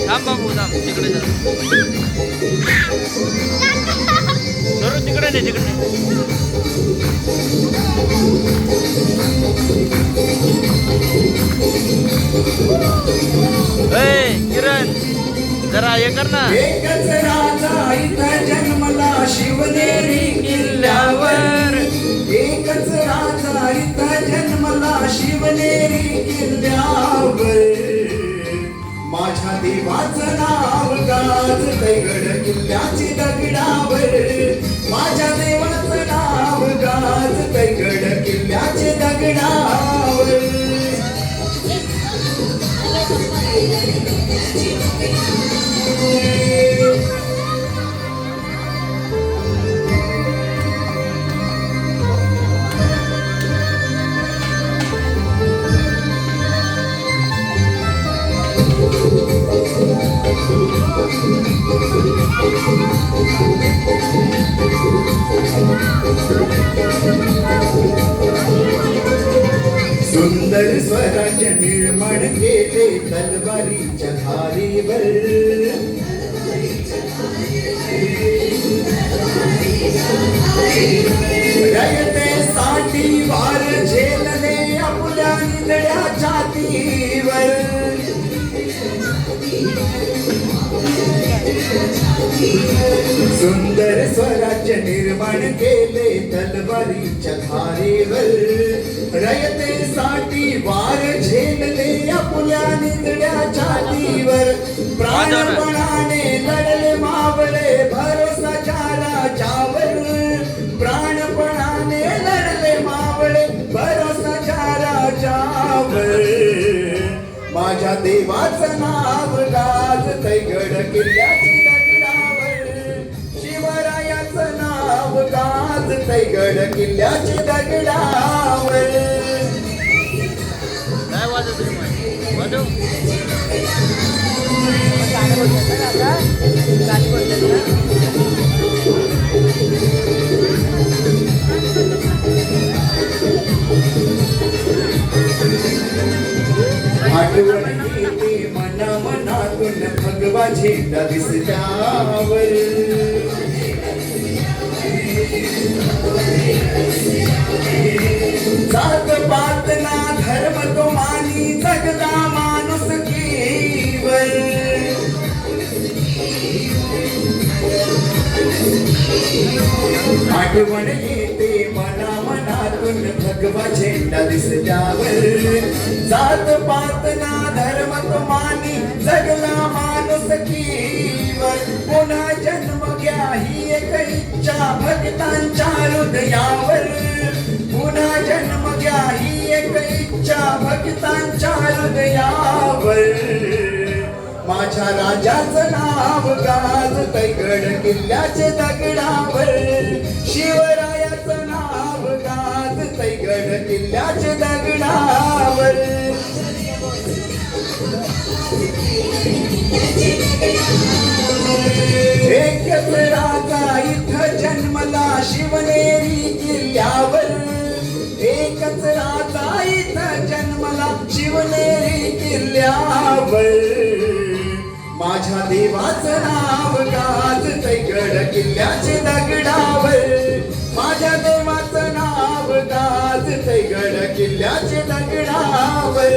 थांब बाबू थांब तिकडे जा धरून तिकडे नाही तिकडे किरण जरा हे कर ना. एकच राजा इथं जन्मला शिवनेरी किल्ल्यावर एकच राजा इथं जन्मला शिवनेरी किल्ल्यावर माझ्या देवाचं नाव गाजतंय गड किल्ल्याची दगडावर माझ्या देवाचं नाव गाजतंय गड किल्ल्याची दगडावर सुंदर स्वराज्य निर्माण केले तलवारीच्या धारीवर रयतेसाठी वार झेलले आपल्या निधड्या छातीवर सुंदर स्वराज्य निर्माण केले तलवारीच्या धारेवर रयतेसाठी वार झेलले आपल्या निधड्या छातीवर प्राणपणाने लढले मावळे भरोसाच्या राजावर प्राणपणाने लढले मावळे भरोसाच्या राजावर माझ्या देवाचं नाव गाजतंय गड किल्ल्याची दगडावर शिवरायाचं नाव गाजतंय गड किल्ल्याची दगडावर काय वाजत वाजव आठवण येते मना मनातून भगवा झेंडा दिसत्यावर जात पात ना धर्म तो मानी जगदा माणूस कीवर आठवण येते मना मनातून भगवा झेंडा दिसत्यावर जात पात ना धर्म तो मानी जगला माणूस कीवर पुन्हा जन्म घ्या ही एक इच्छा भक्तांच्या हृदयावर पुन्हा जन्म घ्या ही एक इच्छा भक्तांच्या हृदयावर माझ्या राजाचं नाव गाजतंय गड किल्ल्याचे दगडावर शिवरायाचं नाव गाजतंय गड किल्ल्याचे दगडावर एकच राजा इथं जन्मला शिवनेरी किल्ल्यावर एकच राजा इथं जन्मला शिवनेरी किल्ल्यावर माझ्या देवाचं नाव गाजतंय गड किल्ल्याचे दगडावर माझ्या देवाचं नाव गाजतंय गड किल्ल्याचे दगडावर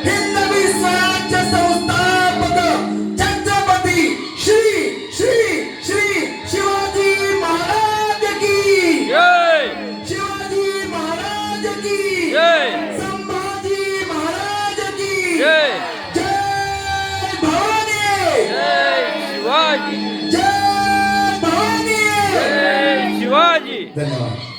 हिंदवी स्वराज्य संस्था शिवाजी जय भवानी जय शिवाजी धन्यवाद